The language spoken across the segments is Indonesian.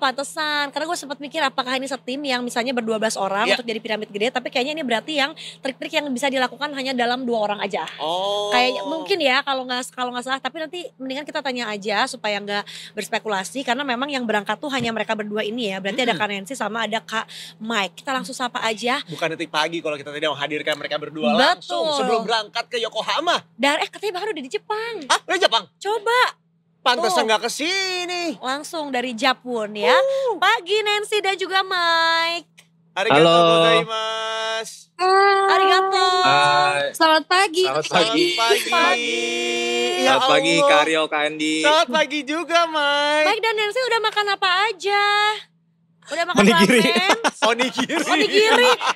pantesan. Karena gue sempat mikir apakah ini setim yang misalnya ber-12 orang untuk jadi piramid gede. Tapi kayaknya ini berarti yang trik-trik yang bisa dilakukan hanya dalam 2 orang aja. Kayak mungkin ya kalau nggak salah. Tapi nanti mendingan kita tanya aja supaya nggak berspekulasi. Karena memang yang berangkat tuh hanya mereka berdua ini ya. Berarti ada Kak Nancy sama ada Kak Mike. Kita langsung sapa aja. Bukan detik pagi kalau kita tidak menghadirkan mereka berdua langsung sebelum berangkat ke Yokohama. Dan katanya bahkan udah di Jepang. Udah Jepang? Coba. Pantesan nggak kesini. Langsung dari Japun ya. Pagi Nancy dan juga Mike. Arigatou gozaimasu. Arigato. Selamat pagi. Selamat pagi Kak Rio, Kak Andi. Selamat pagi juga Mike. Mike dan Nancy udah makan apa aja? Udah makan Onigiri. ramen?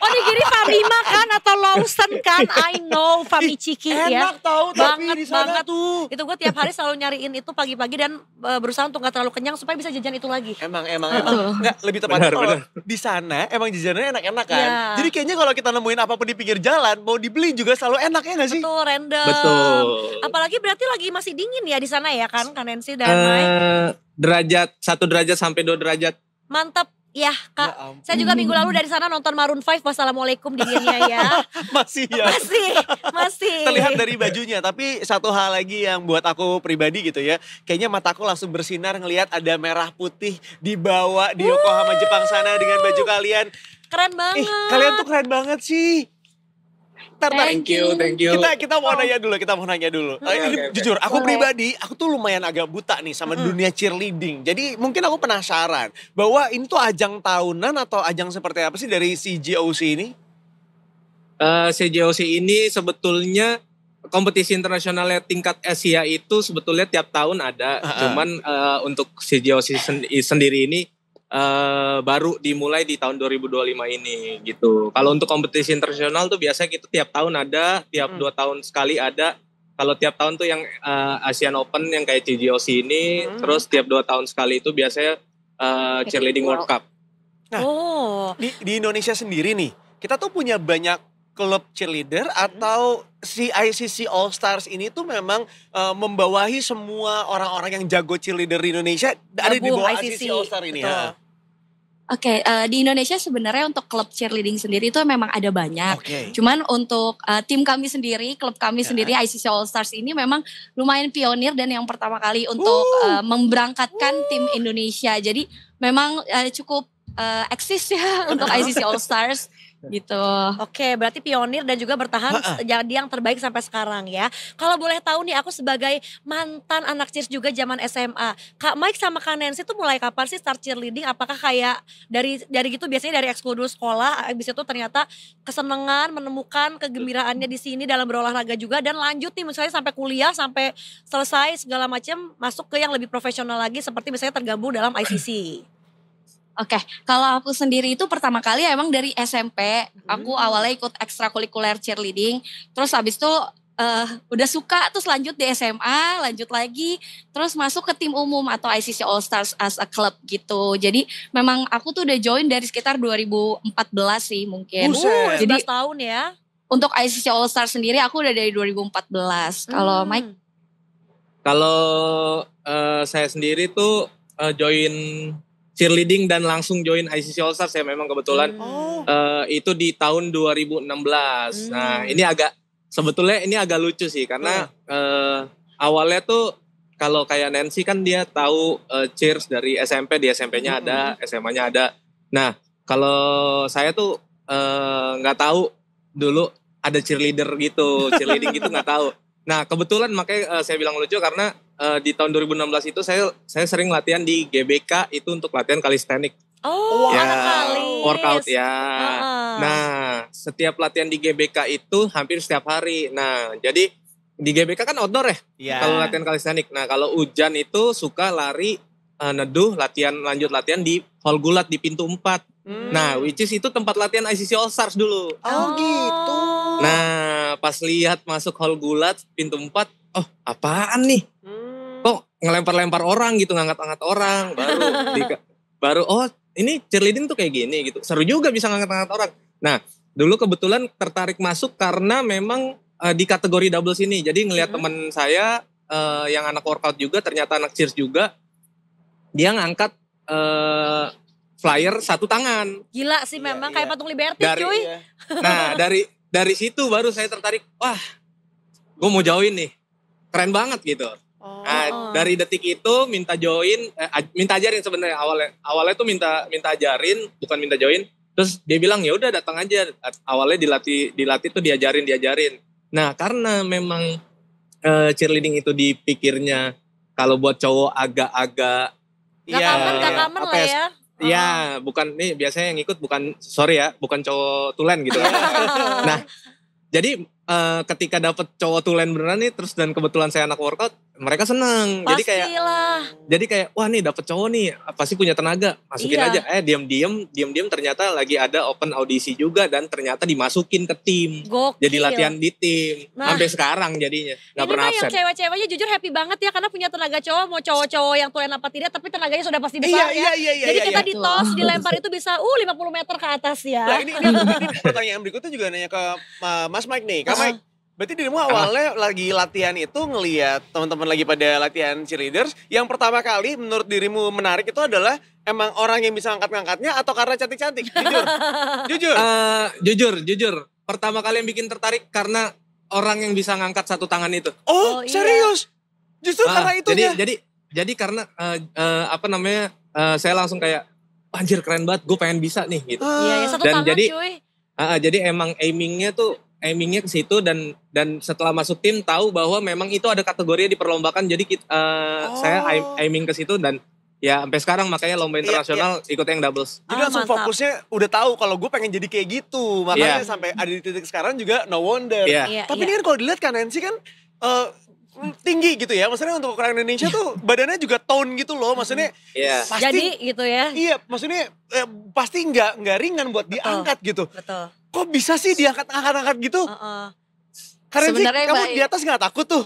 Onigiri Famima kan atau Lawson kan? I know Famichiki ya. Enak tahu tapi di sana tuh. Itu gue tiap hari selalu nyariin itu pagi-pagi dan berusaha untuk gak terlalu kenyang supaya bisa jajan itu lagi. Emang. Nggak, lebih tepatnya kalau di sana emang jajanannya enak-enak kan. Ya. Jadi kayaknya kalau kita nemuin apapun di pinggir jalan mau dibeli juga selalu enak ya nggak sih? Betul, random. Betul. Apalagi berarti lagi masih dingin ya di sana ya kan, Kak Nancy dan Mike. 1 derajat sampai 2 derajat. Mantap. Ya Kak, saya juga minggu lalu dari sana nonton Maroon 5, wassalamualaikum dinginnya ya. Masih ya? Masih. Terlihat dari bajunya, tapi satu hal lagi yang buat aku pribadi gitu ya. Kayaknya mataku langsung bersinar ngelihat ada merah putih dibawa di Yokohama Jepang sana dengan baju kalian. Keren banget. Kalian tuh keren banget sih. Thank you. Kita mau nanya dulu. Ini jujur, aku pribadi, aku tuh lumayan agak buta nih sama dunia cheerleading. Jadi mungkin aku penasaran bahwa ini tuh ajang tahunan atau ajang seperti apa sih dari CJOC ini? CJOC ini sebetulnya kompetisi internasionalnya tingkat Asia itu sebetulnya tiap tahun ada. Cuman untuk CJOC sendiri ini baru dimulai di tahun 2025 ini gitu. Kalau untuk kompetisi internasional tuh biasanya kita tiap tahun ada, tiap 2 tahun sekali ada. Kalau tiap tahun tuh yang Asian Open yang kayak CJOC ini, terus tiap 2 tahun sekali itu biasanya Cheerleading World Cup. Nah, di Indonesia sendiri nih, kita tuh punya banyak klub cheerleader atau si ICC All Stars ini tuh memang membawahi semua orang-orang yang jago cheerleader di Indonesia ada di bawah ICC All Stars ini. Oke, di Indonesia sebenarnya untuk klub cheerleading sendiri itu memang ada banyak. Cuman untuk tim kami sendiri, klub kami sendiri ICC All Stars ini memang lumayan pionir dan yang pertama kali untuk memberangkatkan tim Indonesia. Jadi memang cukup eksis ya untuk ICC All Stars gitu. Oke, berarti pionir dan juga bertahan jadi yang terbaik sampai sekarang ya. Kalau boleh tahu nih, aku sebagai mantan anak cheers juga zaman SMA, Kak Mike sama Kak Nancy tuh mulai kapan sih start cheerleading? Apakah kayak dari gitu biasanya dari ekskul dulu sekolah, habis itu ternyata kesenangan menemukan kegembiraannya di sini dalam berolahraga juga dan lanjut nih misalnya sampai kuliah sampai selesai segala macam masuk ke yang lebih profesional lagi seperti misalnya tergabung dalam ICC. Oke, kalau aku sendiri itu pertama kali emang dari SMP, aku awalnya ikut ekstrakurikuler cheerleading, terus habis itu udah suka, terus lanjut di SMA, lanjut lagi, terus masuk ke tim umum atau ICC All Stars as a club gitu. Jadi memang aku tuh udah join dari sekitar 2014 sih mungkin. Jadi 11 tahun ya. Untuk ICC All Stars sendiri aku udah dari 2014. Kalau Mike? Kalau saya sendiri tuh join cheerleading dan langsung join ICC All Stars ya memang kebetulan itu di tahun 2016. Nah ini sebetulnya ini agak lucu sih karena awalnya tuh kalau kayak Nancy kan dia tahu cheers dari SMP, di SMP-nya ada, SMA-nya ada. Nah kalau saya tuh nggak tahu dulu ada cheerleader gitu, cheerleading gitu nggak tahu. Nah kebetulan makanya saya bilang lucu karena di tahun 2016 itu saya sering latihan di GBK itu untuk latihan calisthenics. Workout ya. Nah setiap latihan di GBK itu hampir setiap hari. Nah jadi di GBK kan outdoor ya. Kalau latihan calisthenics. Nah kalau hujan itu suka lari neduh lanjut latihan di hall gulat di pintu 4. Nah which is itu tempat latihan ICC All Stars dulu. Gitu. Nah pas lihat masuk hall gulat pintu 4, oh apaan nih? Kok ngelempar-lempar orang gitu, ngangkat-ngangkat orang, baru oh ini cheerleading tuh kayak gini gitu. Seru juga bisa ngangkat-ngangkat orang. Nah, dulu kebetulan tertarik masuk karena memang di kategori doubles ini. Jadi ngelihat teman saya yang anak workout juga, ternyata anak cheers juga, dia ngangkat flyer satu tangan. Gila sih memang kayak patung Liberty cuy. Nah dari situ baru saya tertarik, wah gue mau join nih, keren banget gitu. Nah dari detik itu minta join, minta ajarin sebenarnya awalnya tuh minta ajarin, bukan minta join. Terus dia bilang ya udah datang aja. Awalnya dilatih tuh diajarin. Nah karena memang cheerleading itu dipikirnya kalau buat cowok agak-agak Gak kamen lah ya. Iya, bukan nih biasanya yang ikut bukan cowok tulen gitu. Nah, jadi ketika dapet cowok tulen beneran nih, terus dan kebetulan saya anak workout, mereka seneng. Pastilah. Jadi kayak wah nih dapet cowok nih, pasti punya tenaga, masukin aja. Diam-diam ternyata lagi ada open audisi juga dan ternyata dimasukin ke tim. Gokil. Jadi latihan di tim sampai sekarang jadinya. Nggak pernah absen. Yang cewek-ceweknya jujur happy banget ya karena punya tenaga cowok, mau cowok-cowok yang tulen apa tidak, tapi tenaganya sudah pasti besar ya. Jadi kita ditos, dilempar itu bisa 50 meter ke atas ya. Nah ini pertanyaan berikutnya juga nanya ke Mas Mike nih. Kak Mike, berarti dirimu awalnya lagi latihan itu ngelihat teman-teman lagi pada latihan cheerleaders. Yang pertama kali menurut dirimu menarik itu adalah emang orang yang bisa ngangkat-ngangkatnya atau karena cantik-cantik? Jujur. Pertama kali yang bikin tertarik karena orang yang bisa ngangkat satu tangan itu. Oh serius? Justru karena itunya? Jadi karena saya langsung kayak anjir keren banget, gue pengen bisa nih gitu. Iya, satu tangan cuy. Jadi emang aimingnya ke situ dan setelah masuk tim tahu bahwa memang itu ada kategori diperlombakan, jadi saya aiming ke situ dan ya sampai sekarang makanya lomba internasional ikut yang doubles. Jadi langsung fokusnya udah tahu kalau gue pengen jadi kayak gitu, makanya sampai ada di titik sekarang juga no wonder. Tapi ini kan kalau dilihat kan Nancy kan tinggi gitu ya, maksudnya untuk orang Indonesia tuh badannya juga tone gitu loh, maksudnya pasti jadi gitu ya. Iya, maksudnya pasti nggak ringan buat diangkat gitu. Betul. Kok bisa sih diangkat gitu? Karena sih kamu di atas nggak takut tuh?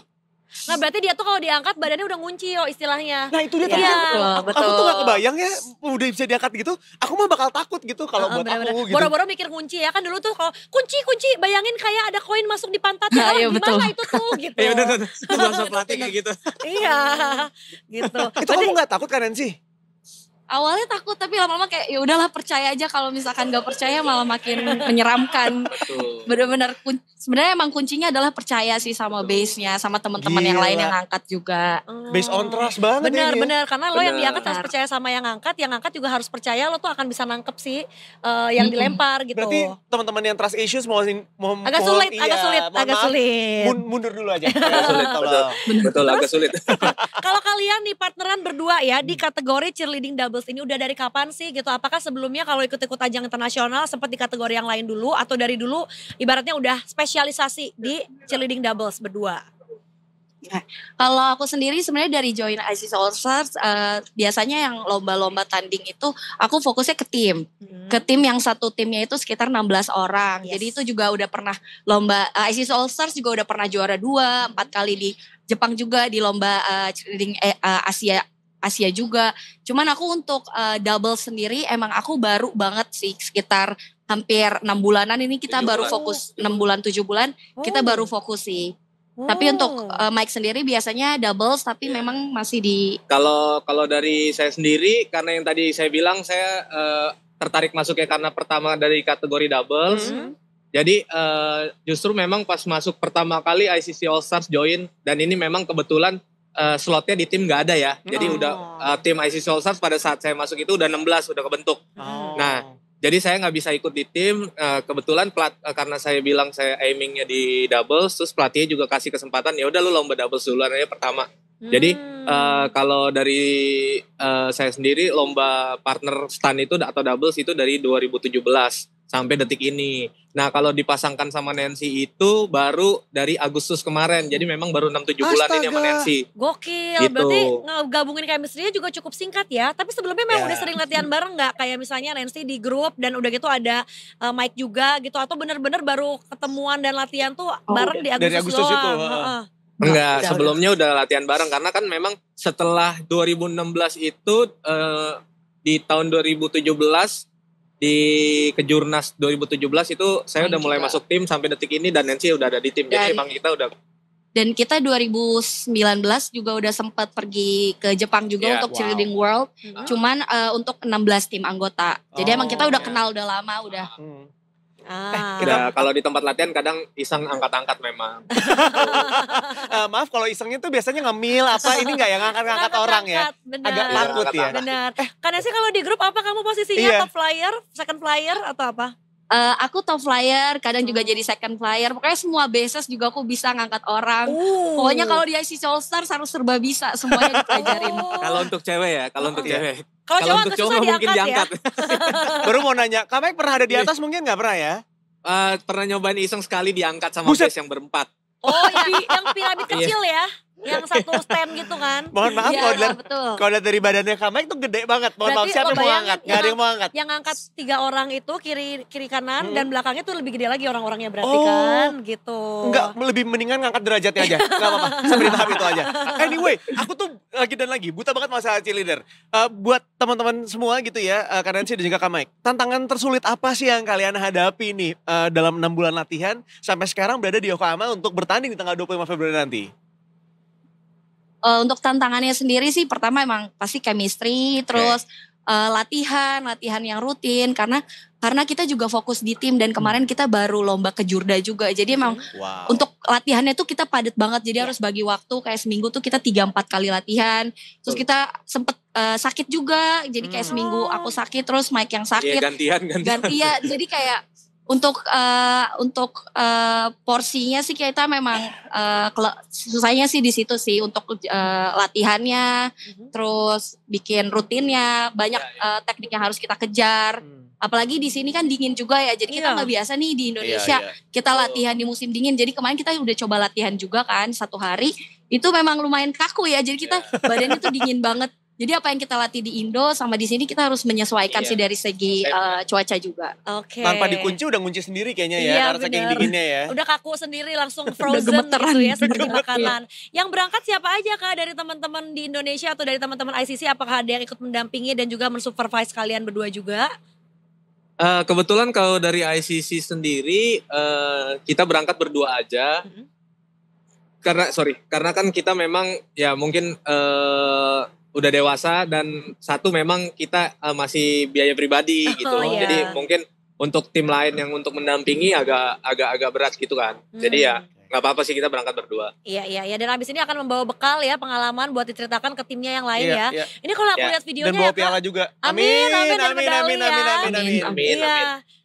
Nah berarti dia tuh kalau diangkat badannya udah ngunci istilahnya. Nah itu dia tadi aku tuh gak kebayang ya udah bisa diangkat gitu. Aku mah bakal takut gitu kalau buat aku gitu. Boro-boro mikir kunci ya kan dulu tuh kalau kunci bayangin kayak ada koin masuk di pantatnya. Gimana itu tuh gitu. Ya udah bahasa pelatih kayak gitu. Iya gitu. Itu kamu gak takut kan Nancy? Awalnya takut tapi lama-lama kayak ya udahlah percaya aja, kalau misalkan gak percaya malah makin menyeramkan. Bener-bener sebenarnya emang kuncinya adalah percaya sih sama base-nya, sama teman-teman yang lain yang ngangkat juga. Based on trust banget. Bener karena lo yang diangkat harus percaya sama yang ngangkat juga harus percaya lo tuh akan bisa nangkep sih yang dilempar gitu. Berarti teman-teman yang trust issues mau agak sulit. Mundur dulu aja. Betul agak sulit. Kalau kalian nih partneran berdua ya di kategori cheerleading doubles ini udah dari kapan sih gitu? Apakah sebelumnya kalau ikut-ikut ajang internasional seperti kategori yang lain dulu atau dari dulu ibaratnya udah spesialisasi di cheerleading doubles berdua? Nah, kalau aku sendiri sebenarnya dari join ICC All Stars biasanya yang lomba-lomba tanding itu aku fokusnya ke tim. Ke tim yang satu timnya itu sekitar 16 orang. Jadi itu juga udah pernah lomba ICC All Stars juga udah pernah juara 2, 4 kali di Jepang juga di lomba cheerleading Asia juga. Cuman aku untuk double sendiri emang aku baru banget sih, sekitar hampir 6 bulanan ini kita baru fokus 6 bulan 7 bulan kita baru fokus sih. Tapi untuk Mike sendiri biasanya doubles tapi memang masih di Kalau dari saya sendiri karena yang tadi saya bilang saya tertarik masuknya karena pertama dari kategori doubles. Jadi justru memang pas masuk pertama kali ICC All Stars join dan ini memang kebetulan slotnya di tim nggak ada ya. Jadi udah tim ICC All Stars pada saat saya masuk itu udah 16 udah kebentuk. Nah, jadi saya nggak bisa ikut di tim. Kebetulan karena saya bilang saya aimingnya di doubles, terus pelatihnya juga kasih kesempatan ya udah lu lomba doubles duluan aja pertama. Jadi kalau dari saya sendiri lomba partner stan itu atau doubles itu dari 2017 sampai detik ini. Nah kalau dipasangkan sama Nancy itu baru dari Agustus kemarin. Jadi memang baru 6-7 bulan ini sama Nancy. Gokil, gitu. Berarti ngegabungin chemistry-nya juga cukup singkat ya. Tapi sebelumnya memang udah sering latihan bareng gak? Kayak misalnya Nancy di grup dan udah gitu ada Mike juga gitu. Atau bener-bener baru ketemuan dan latihan tuh bareng di Agustus, dari Agustus doang? Itu. Enggak, sebelumnya udah latihan bareng. Karena kan memang setelah 2016 itu di tahun 2017 di Kejurnas 2017 itu saya udah mulai masuk tim sampai detik ini dan Nancy udah ada di tim. Jadi emang kita udah Dan kita 2019 juga udah sempat pergi ke Jepang juga untuk Cheerleading World. Cuman untuk 16 tim anggota. Jadi emang kita udah kenal udah lama udah. Kalau di tempat latihan kadang iseng angkat-angkat memang. Maaf kalau isengnya tuh biasanya ngemil apa ini nggak yang ngangkat-ngangkat orang ya. Benar. Agak takut ya. Benar. Karena sih kalau di grup apa kamu posisinya top flyer, second flyer atau apa? Aku top flyer, kadang juga jadi second flyer. Pokoknya semua bases juga aku bisa ngangkat orang. Pokoknya kalau di ICC All Stars harus serba bisa, semuanya dipelajarin. Kalau untuk cewek ya, kalau untuk cewek. Kalau untuk cowok mungkin diangkat. Baru mau nanya, Kak Mike pernah ada di atas mungkin nggak pernah ya? Pernah nyobain iseng sekali diangkat sama base yang berempat. Oh yang piramid kecil ya? Yang satu stand gitu kan? Mohon maaf kalau lihat dari badannya Kak Mike tuh gede banget. Mohon maaf siapa yang mau angkat? Gak ada yang mau angkat. Yang angkat 3 orang itu kiri kanan dan belakangnya tuh lebih gede lagi orang-orangnya berarti kan gitu. Enggak, lebih mendingan ngangkat derajatnya aja. Enggak apa-apa, sampai di tahap itu aja. Anyway, aku tuh lagi dan lagi buta banget masalah cheerleader. Buat teman-teman semua gitu ya, Kak Nancy dan juga Kak Mike. Tantangan tersulit apa sih yang kalian hadapi nih dalam 6 bulan latihan sampai sekarang berada di Yokohama untuk bertanding di tanggal 25 Februari nanti? Untuk tantangannya sendiri sih pertama emang pasti chemistry, terus latihan yang rutin karena kita juga fokus di tim dan kemarin kita baru lomba ke Jurda juga. Jadi emang untuk latihannya tuh kita padat banget. Jadi harus bagi waktu kayak seminggu tuh kita 3-4 kali latihan. Terus kita sempet sakit juga. Jadi kayak seminggu aku sakit terus Mike yang sakit. Gantian. Jadi kayak untuk porsinya sih kita memang susahnya sih di situ sih untuk latihannya, terus bikin rutinnya banyak teknik yang harus kita kejar. Apalagi di sini kan dingin juga ya, jadi kita nggak biasa nih di Indonesia kita latihan di musim dingin. Jadi kemarin kita udah coba latihan juga kan 1 hari, itu memang lumayan kaku ya. Jadi kita badannya tuh dingin banget. Jadi apa yang kita latih di Indo sama di sini kita harus menyesuaikan sih dari segi cuaca juga. Oke. Tanpa dikunci udah ngunci sendiri kayaknya ya, karena saking dinginnya ya. Udah kaku sendiri langsung frozen gitu ya seperti makanan. Yang berangkat siapa aja Kak dari teman-teman di Indonesia atau dari teman-teman ICC, apakah ada yang ikut mendampingi dan juga mensupervise kalian berdua juga? Kebetulan kalau dari ICC sendiri kita berangkat berdua aja. Karena kan kita memang ya mungkin udah dewasa dan satu memang kita masih biaya pribadi gitu. Jadi mungkin untuk tim lain yang untuk mendampingi agak berat gitu kan. Jadi ya nggak apa-apa sih kita berangkat berdua. Iya. Dan abis ini akan membawa bekal ya, pengalaman buat diceritakan ke timnya yang lain ya. Ini kalau aku lihat videonya dan bawa piala juga. Amin.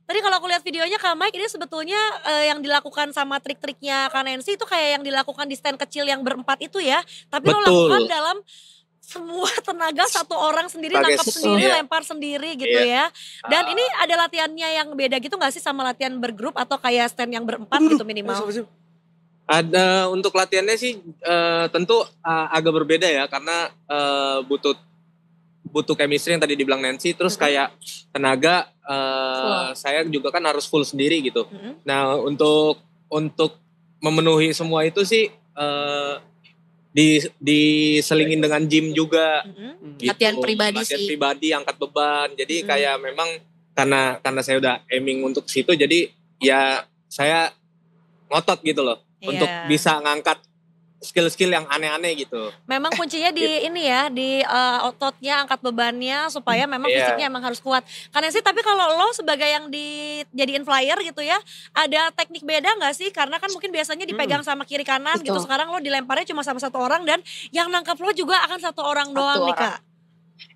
Tadi kalau aku lihat videonya Kak Mike, ini sebetulnya yang dilakukan sama trik-triknya Kak Nancy itu kayak yang dilakukan di stand kecil yang berempat itu ya. Tapi lo lakukan dalam semua tenaga satu orang sendiri, nangkap sendiri, lempar sendiri gitu ya. Dan ini ada latihannya yang beda gitu gak sih sama latihan bergrup atau kayak stand yang berempat gitu minimal? Ada, untuk latihannya sih tentu agak berbeda ya karena butuh chemistry yang tadi dibilang Nancy, terus kayak tenaga saya juga kan harus full sendiri gitu. Nah untuk memenuhi semua itu sih diselingin dengan gym juga gitu. Latihan pribadi latihan pribadi, angkat beban. Jadi kayak memang karena saya udah aiming untuk situ, jadi ya saya ngotot gitu loh untuk bisa ngangkat skill-skill yang aneh-aneh gitu. Memang kuncinya di ini ya, di ototnya, angkat bebannya supaya memang fisiknya emang harus kuat. Karena sih, tapi kalau lo sebagai yang dijadiin flyer gitu ya, ada teknik beda gak sih? Karena kan mungkin biasanya dipegang sama kiri kanan gitu. Sekarang lo dilemparnya cuma sama 1 orang dan yang nangkap lo juga akan 1 orang doang nih Kak.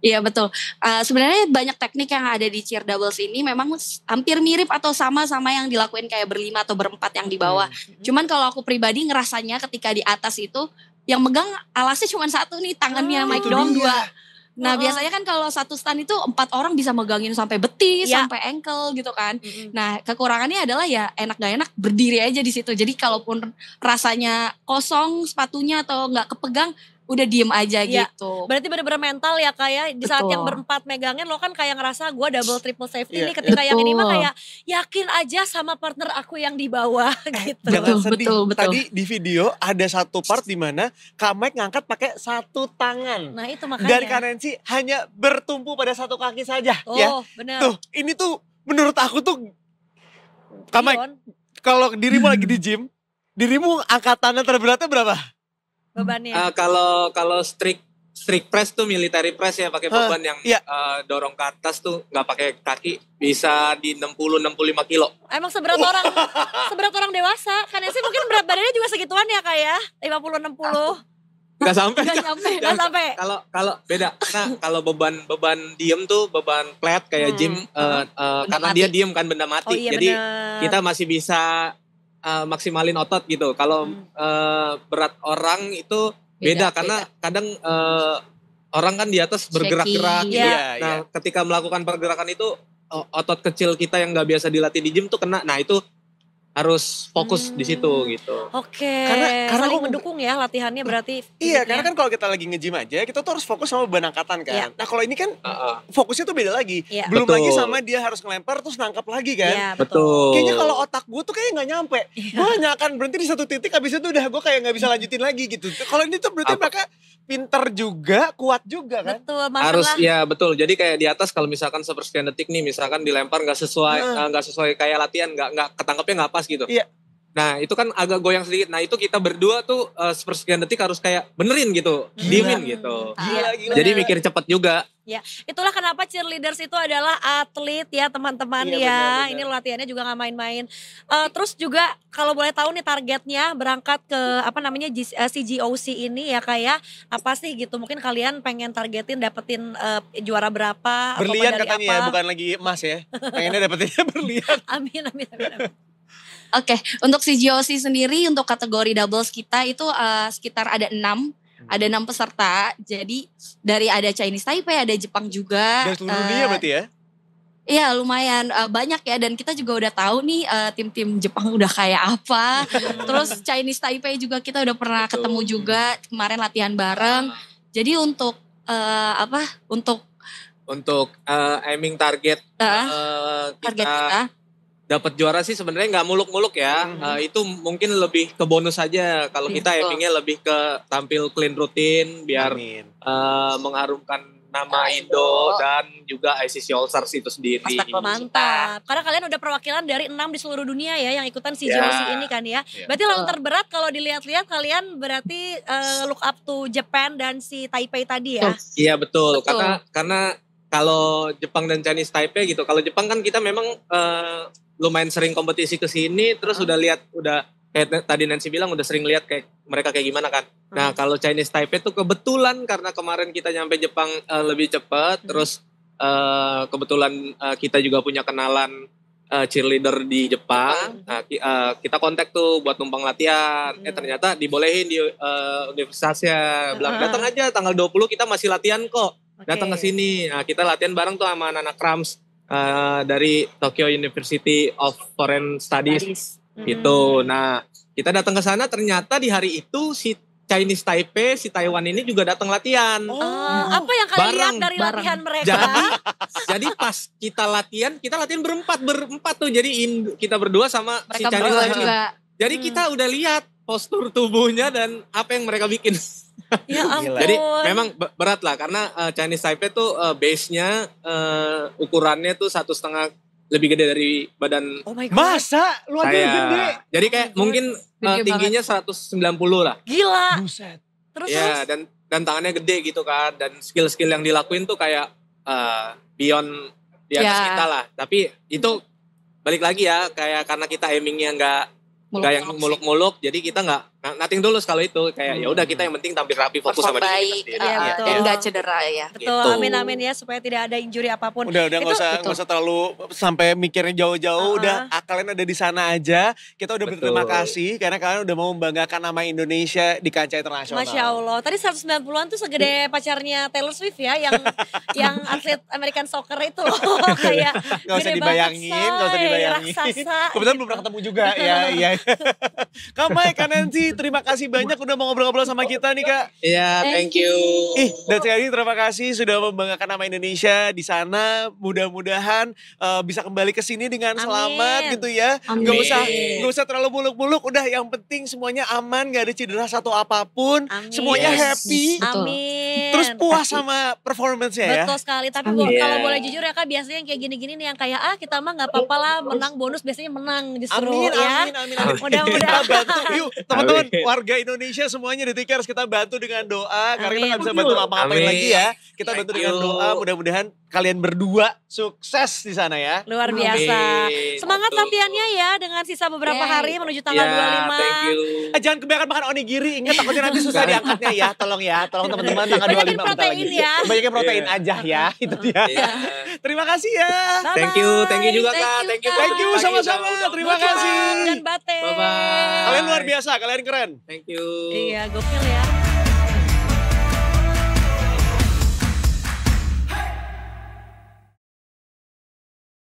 Iya betul. Sebenarnya banyak teknik yang ada di cheer doubles ini memang hampir mirip atau sama yang dilakuin kayak berlima atau berempat yang di bawah. Cuman kalau aku pribadi ngerasanya ketika di atas itu yang megang alasnya cuma 1 nih, tangannya Mike doang 2. Nah biasanya kan kalau satu stand itu 4 orang bisa megangin sampai betis, sampai ankle gitu kan. Nah kekurangannya adalah ya enak gak enak berdiri aja di situ. Jadi kalaupun rasanya kosong sepatunya atau nggak kepegang, udah diem aja gitu. Berarti bener-bener mental ya Kak ya. Di saat yang berempat megangin lo kan kayak ngerasa gue double triple safety nih. Ketika yang ini mah kayak yakin aja sama partner aku yang di bawah gitu. Jangan sedih. Tadi di video ada satu part di mana Kak Mike ngangkat pakai 1 tangan. Nah itu makanya. Dari Kak Nancy hanya bertumpu pada 1 kaki saja. Bener. Tuh ini tuh menurut aku tuh Kak Mike, kalau dirimu lagi di gym, Dirimu angkatannya terberatnya berapa? bebannya? Kalau strict press tuh military press ya, pakai beban yang dorong ke atas tuh nggak pakai kaki, bisa di 60-65 kilo. Emang seberat orang dewasa. Kan sih mungkin berat badannya juga segituan ya Kak ya? 50-60. Nggak sampai. Nggak sampai. Kalau beda, karena kalau beban diem tuh beban flat kayak gym, karena dia diem kan, benda mati. Oh, iya, jadi bener. kita masih bisa maksimalin otot gitu. Kalau berat orang itu beda karena kadang orang kan di atas bergerak-gerak. Shaky. Iya. Nah, ketika melakukan pergerakan itu otot kecil kita yang nggak biasa dilatih di gym tuh kena. Nah, itu harus fokus di situ gitu. Oke, Karena saling aku- mendukung ya latihannya berarti. Iya, fisiknya. karena kan kalau kita lagi nge-gym aja, kita tuh harus fokus sama beban angkatan kan. Iya. Nah kalau ini kan fokusnya tuh beda lagi. Iya. Belum Betul. lagi sama dia harus ngelempar terus nangkap lagi kan. Iya, Betul. Kayaknya kalau otak gue tuh kayak nggak nyampe. Gue hanya akan berhenti di satu titik, habis itu udah gue kayak nggak bisa lanjutin lagi gitu. Kalau ini tuh berarti mereka pinter juga, kuat juga kan. Betul, Harus masalah. ya betul. Jadi kayak di atas kalau misalkan sepersekian detik nih, misalkan dilempar nggak sesuai kayak latihan, nggak ketangkepnya nggak pas gitu. Iya. Nah itu kan agak goyang sedikit. Nah itu kita berdua tuh sepersekian detik harus kayak benerin gitu, diemin gitu. Gila. Jadi mikir cepet juga. Ya, itulah kenapa cheerleaders itu adalah atlet ya teman-teman Iya, ya. benar-benar. Ini latihannya juga nggak main-main. Terus juga kalau boleh tahu nih targetnya berangkat ke apa namanya CGOC ini ya kayak apa sih gitu? Mungkin kalian pengen targetin dapetin juara berapa? atau Berlian medali katanya apa? ya, bukan lagi emas ya. Pengennya dapetinnya berlian. Amin. Oke, untuk CGOC sendiri untuk kategori doubles kita itu sekitar ada 6 peserta. Jadi dari ada Chinese Taipei, ada Jepang juga. Dari seluruh dunia berarti ya? Iya lumayan banyak ya, dan kita juga udah tahu nih tim-tim Jepang udah kayak apa. Terus Chinese Taipei juga kita udah pernah ketemu juga, kemarin latihan bareng. Jadi untuk Untuk aiming target target kita dapat juara sih sebenarnya nggak muluk-muluk ya. Itu mungkin lebih ke bonus aja. Kalau kita Betul. aimingnya lebih ke tampil clean rutin biar Amin. mengharumkan nama Indo dan juga ICC All Stars itu sendiri. Mantap. Karena kalian udah perwakilan dari 6 di seluruh dunia ya yang ikutan CGOC ini kan ya. Berarti lawan terberat kalau dilihat-lihat kalian berarti look up to Japan dan si Taipei tadi ya. Iya betul. Betul. Karena kalau Jepang dan Chinese Taipei gitu. Kalau Jepang kan kita memang lumayan sering kompetisi ke sini, terus udah kayak tadi Nancy bilang udah sering lihat kayak mereka kayak gimana kan. Nah kalau Chinese Taipei tuh kebetulan karena kemarin kita nyampe Jepang lebih cepat, terus kebetulan kita juga punya kenalan cheerleader di Jepang. Nah, kita kontak tuh buat numpang latihan. Ternyata dibolehin di universitasnya. Bilang datang aja tanggal 20 kita masih latihan kok. Datang ke sini. Nah, kita latihan bareng tuh sama anak-anak Krams dari Tokyo University of Foreign Studies gitu. Nah, kita datang ke sana ternyata di hari itu si Chinese Taipei, si Taiwan ini juga datang latihan. Apa yang kalian lihat Bareng, dari latihan mereka? Jadi pas kita latihan berempat tuh. Jadi kita berdua sama si mereka Chinese berdua Taipei. juga. Jadi kita udah lihat postur tubuhnya dan apa yang mereka bikin. Ya ampun. Jadi memang berat lah karena Chinese Taipei tuh base-nya ukurannya tuh 1,5 lebih gede dari badan Oh my god. Masa? Lu aja saya. gede? Jadi kayak mungkin Gede tingginya 190 lah. Gila. Buset. Terus Ya dan tangannya gede gitu kan, dan skill-skill yang dilakuin tuh kayak beyond di atas Ya. kita lah. Tapi itu balik lagi ya, kayak karena kita aimingnya nggak yang muluk-muluk, jadi kita nggak nothing tulus kalau itu kayak ya udah kita yang penting tampil rapi, fokus sama diri kita baik sendiri. Iya, betul. dan nggak cedera ya. betul, Gitu. amin ya supaya tidak ada injury apapun. Udah Itu- nggak usah terlalu sampai mikirnya jauh-jauh. Udah kalian ada di sana aja. Kita udah berterima Betul. kasih karena kalian udah mau membanggakan nama Indonesia di kancah internasional. Masya Allah. Tadi 190-an tuh segede pacarnya Taylor Swift ya yang atlet American soccer itu loh. Kayak Gak usah gede dibayangin, banget, gak usah say. dibayangin. Raksasa. Kebetulan belum pernah ketemu juga. Iya. Kak Mai, Kak Nancy, terima kasih banyak udah mau ngobrol-ngobrol sama kita nih Kak. Iya, thank you. Dan sekali lagi terima kasih sudah membanggakan nama Indonesia di sana. Mudah-mudahan bisa kembali ke sini dengan selamat Amin. gitu ya. Amin. Gak usah terlalu muluk-muluk. Udah yang penting semuanya aman, gak ada cedera satu apapun. Amin. Semuanya Yes. happy. Betul. Amin. Terus puas sama performance-nya ya. Betul sekali, tapi Amin. kalau boleh jujur ya Kak, biasanya yang kayak gini-gini nih yang kayak kita mah nggak apa-apa lah menang bonus, biasanya menang justru Amin, ya. amin. Mudah-mudahan. Kita bantu, yuk teman-teman Amin. warga Indonesia semuanya di Tikers kita bantu dengan doa. Karena kita Amin. nggak bisa bantu apa-apain Amin. lagi ya. Kita bantu Thank dengan you. doa, mudah-mudahan kalian berdua sukses di sana ya. Luar biasa. Amin. Semangat Betul. latihannya ya dengan sisa beberapa Yeay. hari menuju tanggal Ya, 25. thank you. Jangan kebanyakan makan onigiri, ingat takutnya nanti susah diangkatnya ya. Tolong teman-teman tanggal 25 Banyakin bentar protein lagi. ya. Banyakin protein Iya. aja ya, itu dia. Iya. Terima kasih ya. Bye-bye. Thank you juga Thank Kak. you, Thank you. Kak. Thank you sama-sama. Terima kasih. Dan Bate. Bye-bye. Kalian luar biasa, kalian keren. Thank you. Iya, gokil ya.